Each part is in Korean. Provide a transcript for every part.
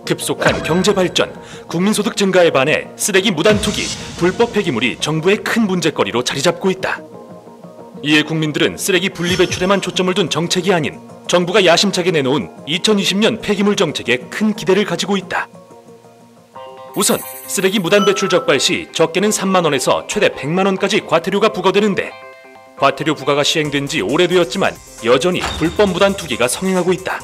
급속한 경제 발전, 국민소득 증가에 반해 쓰레기 무단 투기, 불법 폐기물이 정부의 큰 문제거리로 자리 잡고 있다. 이에 국민들은 쓰레기 분리 배출에만 초점을 둔 정책이 아닌 정부가 야심차게 내놓은 2020년 폐기물 정책에 큰 기대를 가지고 있다. 우선 쓰레기 무단 배출 적발 시 적게는 3만 원에서 최대 100만 원까지 과태료가 부과되는데, 과태료 부과가 시행된 지 오래되었지만 여전히 불법 무단 투기가 성행하고 있다.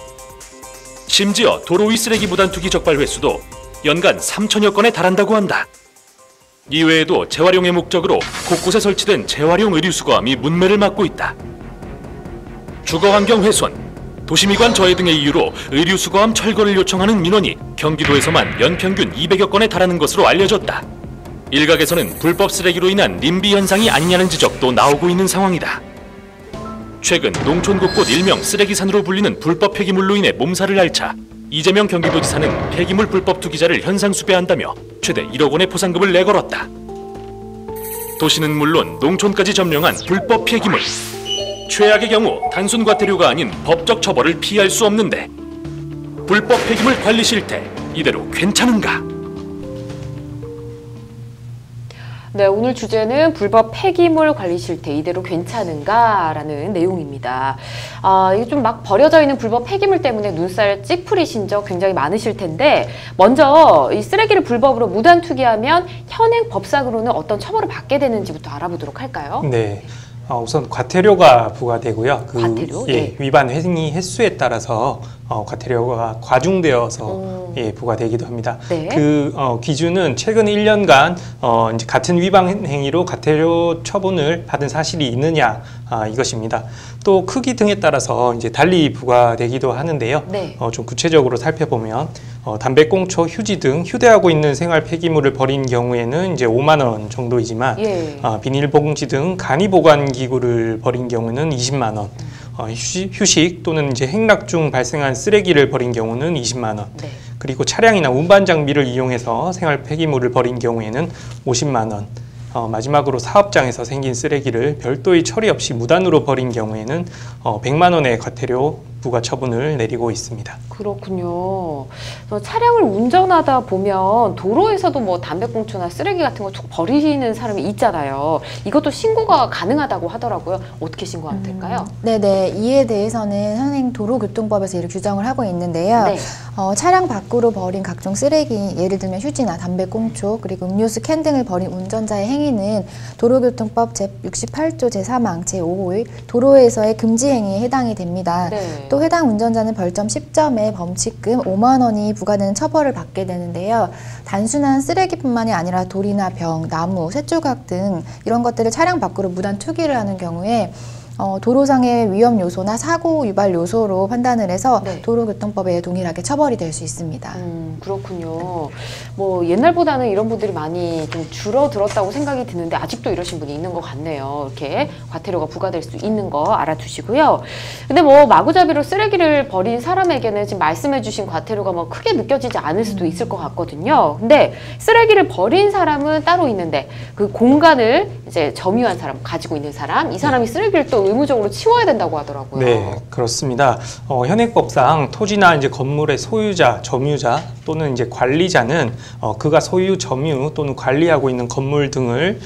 심지어 도로 위 쓰레기 무단 투기 적발 횟수도 연간 3천여 건에 달한다고 한다. 이외에도 재활용의 목적으로 곳곳에 설치된 재활용 의류수거함이 문매를 맞고 있다. 주거환경 훼손, 도시미관 저해 등의 이유로 의류수거함 철거를 요청하는 민원이 경기도에서만 연평균 200여 건에 달하는 것으로 알려졌다. 일각에서는 불법 쓰레기로 인한 님비 현상이 아니냐는 지적도 나오고 있는 상황이다. 최근 농촌 곳곳 일명 쓰레기산으로 불리는 불법 폐기물로 인해 몸살을 앓자 이재명 경기도지사는 폐기물 불법 투기자를 현상 수배한다며 최대 1억 원의 포상금을 내걸었다. 도시는 물론 농촌까지 점령한 불법 폐기물. 최악의 경우 단순 과태료가 아닌 법적 처벌을 피할 수 없는데, 불법 폐기물 관리 실태 이대로 괜찮은가? 네, 오늘 주제는 불법 폐기물 관리 실태 이대로 괜찮은가라는 내용입니다. 이게 좀 막 버려져 있는 불법 폐기물 때문에 눈살 찌푸리신 적 굉장히 많으실 텐데, 먼저 이 쓰레기를 불법으로 무단 투기하면 현행 법상으로는 어떤 처벌을 받게 되는지부터 알아보도록 할까요? 네. 우선 과태료가 부과되고요. 과태료? 네. 위반 행위 횟수에 따라서 과태료가 과중되어서 부과되기도 합니다. 네. 기준은 최근 1년간 이제 같은 위반 행위로 과태료 처분을 받은 사실이 있느냐, 이것입니다. 또 크기 등에 따라서 이제 달리 부과되기도 하는데요. 네. 좀 구체적으로 살펴보면 담배꽁초, 휴지 등 휴대하고 있는 생활 폐기물을 버린 경우에는 이제 5만 원 정도이지만, 비닐봉지 등 간이 보관 기구를 버린 경우는 20만 원. 휴식 또는 이제 행락 중 발생한 쓰레기를 버린 경우는 20만 원. 네. 그리고 차량이나 운반 장비를 이용해서 생활 폐기물을 버린 경우에는 50만 원. 마지막으로 사업장에서 생긴 쓰레기를 별도의 처리 없이 무단으로 버린 경우에는 100만 원의 과태료 부과 처분을 내리고 있습니다. 그렇군요. 차량을 운전하다 보면 도로에서도 뭐 담배꽁초나 쓰레기 같은 거 버리시는 사람이 있잖아요. 이것도 신고가 가능하다고 하더라고요. 어떻게 신고하면 될까요? 네네. 이에 대해서는 현행 도로교통법에서 이를 규정을 하고 있는데요. 네. 차량 밖으로 버린 각종 쓰레기, 예를 들면 휴지나 담배꽁초, 그리고 음료수 캔 등을 버린 운전자의 행위는 도로교통법 제68조 제3항 제5호의 도로에서의 금지 행위에 해당이 됩니다. 네. 또 해당 운전자는 벌점 10점에 범칙금 5만 원이 부과되는 처벌을 받게 되는데요. 단순한 쓰레기뿐만이 아니라 돌이나 병, 나무, 쇳조각 등 이런 것들을 차량 밖으로 무단 투기를 하는 경우에 도로상의 위험 요소나 사고 유발 요소로 판단을 해서 도로교통법에 동일하게 처벌이 될 수 있습니다. 그렇군요. 뭐 옛날보다는 이런 분들이 많이 좀 줄어들었다고 생각이 드는데 아직도 이러신 분이 있는 것 같네요. 이렇게 과태료가 부과될 수 있는 거 알아두시고요. 근데 뭐 마구잡이로 쓰레기를 버린 사람에게는 지금 말씀해주신 과태료가 뭐 크게 느껴지지 않을 수도 있을 것 같거든요. 근데 쓰레기를 버린 사람은 따로 있는데 그 공간을 이제 점유한 사람, 가지고 있는 사람, 이 사람이 쓰레기를 또 의무적으로 치워야 된다고 하더라고요. 네, 그렇습니다. 현행법상 토지나 이제 건물의 소유자, 점유자 또는 이제 관리자는 그가 소유, 점유 또는 관리하고 있는 건물 등을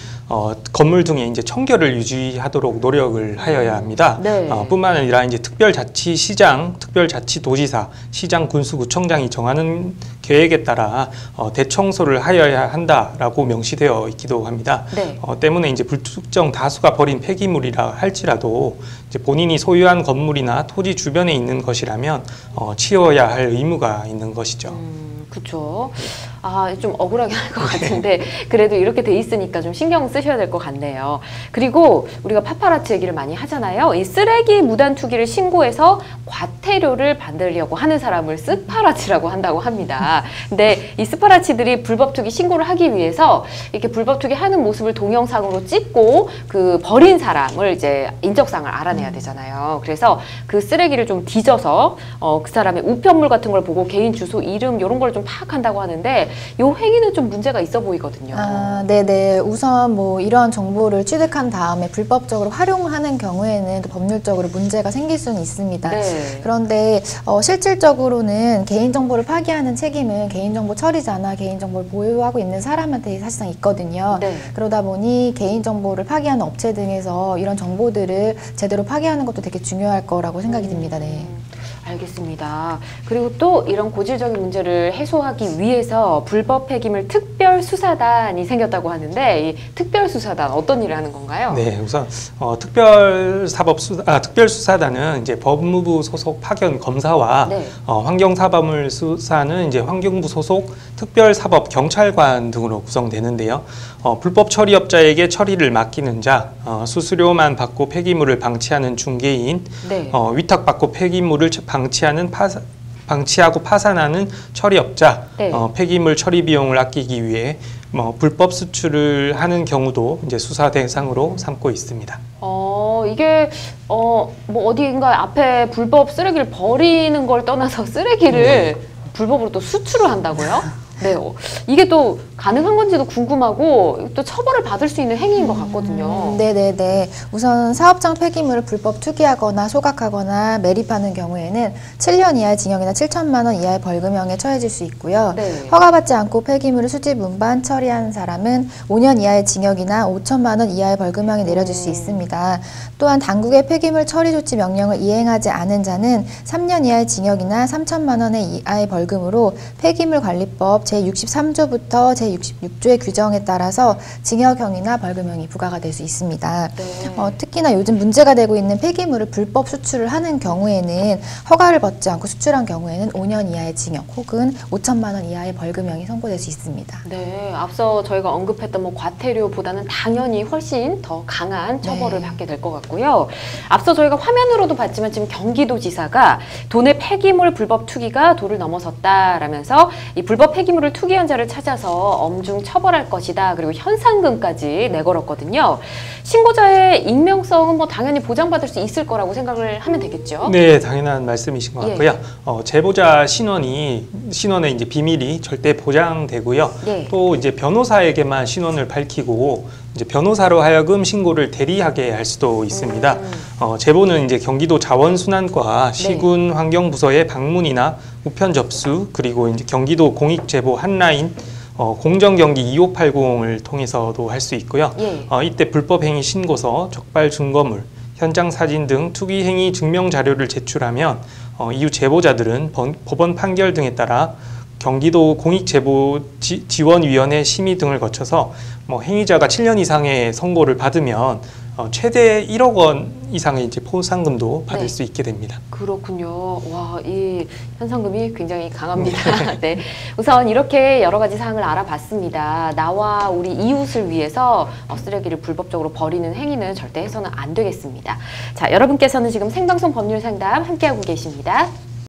건물 등의 이제 청결을 유지하도록 노력을 하여야 합니다. 네. 뿐만 아니라 이제 특별자치시장, 특별자치도지사, 시장, 군수구청장이 정하는 계획에 따라 대청소를 하여야 한다라고 명시되어 있기도 합니다. 네. 때문에 이제 불특정 다수가 버린 폐기물이라 할지라도 이제 본인이 소유한 건물이나 토지 주변에 있는 것이라면 치워야 할 의무가 있는 것이죠. 그렇죠. 좀 억울하게 할 것 같은데 그래도 이렇게 돼 있으니까 좀 신경 쓰셔야 될 것 같네요. 그리고 우리가 파파라치 얘기를 많이 하잖아요. 이 쓰레기 무단 투기를 신고해서 과태료를 받으려고 하는 사람을 스파라치라고 한다고 합니다. 근데 이 스파라치들이 불법 투기 신고를 하기 위해서 이렇게 불법 투기 하는 모습을 동영상으로 찍고 그 버린 사람을 이제 인적사항을 알아내야 되잖아요. 그래서 그 쓰레기를 좀 뒤져서 그 사람의 우편물 같은 걸 보고 개인 주소, 이름 이런 걸 좀 파악한다고 하는데 이 행위는 좀 문제가 있어 보이거든요. 네네. 우선 뭐 이런 정보를 취득한 다음에 불법적으로 활용하는 경우에는 또 법률적으로 문제가 생길 수는 있습니다. 네. 그런데 실질적으로는 개인정보를 파기하는 책임은 개인정보 처리자나 개인정보를 보유하고 있는 사람한테 사실상 있거든요. 네. 그러다 보니 개인정보를 파기하는 업체 등에서 이런 정보들을 제대로 파기하는 것도 되게 중요할 거라고 생각이 듭니다. 네. 알겠습니다. 그리고 또 이런 고질적인 문제를 해소하기 위해서 불법 폐기물 특별수사단이 생겼다고 하는데 이 특별수사단 어떤 일을 하는 건가요? 네, 우선 특별수사단은 이제 법무부 소속 파견 검사와 네. 환경사범을 수사는 이제 환경부 소속 특별사법 경찰관 등으로 구성되는데요. 불법 처리업자에게 처리를 맡기는 자, 수수료만 받고 폐기물을 방치하는 중개인, 네. 위탁받고 폐기물을 방치하고 파산하는 처리업자, 네. 폐기물 처리 비용을 아끼기 위해 불법 수출을 하는 경우도 이제 수사 대상으로 삼고 있습니다. 이게 뭐 어디인가 앞에 불법 쓰레기를 버리는 걸 떠나서 쓰레기를 불법으로 또 수출을 한다고요? 네, 이게 또 가능한 건지도 궁금하고 또 처벌을 받을 수 있는 행위인 것 같거든요. 네네네. 우선 사업장 폐기물을 불법 투기하거나 소각하거나 매립하는 경우에는 7년 이하의 징역이나 7천만 원 이하의 벌금형에 처해질 수 있고요. 네. 허가받지 않고 폐기물을 수집, 운반, 처리한 사람은 5년 이하의 징역이나 5천만 원 이하의 벌금형이 내려질 수 있습니다. 또한 당국의 폐기물 처리 조치 명령을 이행하지 않은 자는 3년 이하의 징역이나 3천만 원 이하의 벌금으로 폐기물관리법 제63조부터 제66조의 규정에 따라서 징역형이나 벌금형이 부과가 될 수 있습니다. 네. 특히나 요즘 문제가 되고 있는 폐기물을 불법 수출을 하는 경우에는 허가를 받지 않고 수출한 경우에는 5년 이하의 징역 혹은 5천만 원 이하의 벌금형이 선고될 수 있습니다. 네, 앞서 저희가 언급했던 뭐 과태료보다는 당연히 훨씬 더 강한 처벌을 받게 될 것 같고요. 앞서 저희가 화면으로도 봤지만 지금 경기도지사가 도내 폐기물 불법 투기가 도를 넘어섰다라면서 이 불법 폐기물을 투기한 자를 찾아서 엄중 처벌할 것이다. 그리고 현상금까지 내걸었거든요. 신고자의 익명성은 뭐 당연히 보장받을 수 있을 거라고 생각을 하면 되겠죠? 네, 당연한 말씀이신 것 같고요. 제보자 신원의 이제 비밀이 절대 보장되고요. 네. 또 이제 변호사에게만 신원을 밝히고 이제 변호사로 하여금 신고를 대리하게 할 수도 있습니다. 제보는 이제 경기도 자원순환과 시군 환경부서의 방문이나 우편 접수, 그리고 이제 경기도 공익제보 한라인 공정경기 2580을 통해서도 할 수 있고요. 이때 불법행위 신고서, 적발 증거물, 현장 사진 등 투기행위 증명 자료를 제출하면 이후 제보자들은 법원 판결 등에 따라 경기도 공익제보지원위원회 심의 등을 거쳐서 행위자가 7년 이상의 선고를 받으면 최대 1억 원 이상의 이제 포상금도 받을 수 있게 됩니다. 그렇군요. 와, 이 현상금이 굉장히 강합니다. 네. 우선 이렇게 여러 가지 사항을 알아봤습니다. 나와 우리 이웃을 위해서 쓰레기를 불법적으로 버리는 행위는 절대 해서는 안 되겠습니다. 자, 여러분께서는 지금 생방송 법률 상담 함께하고 계십니다.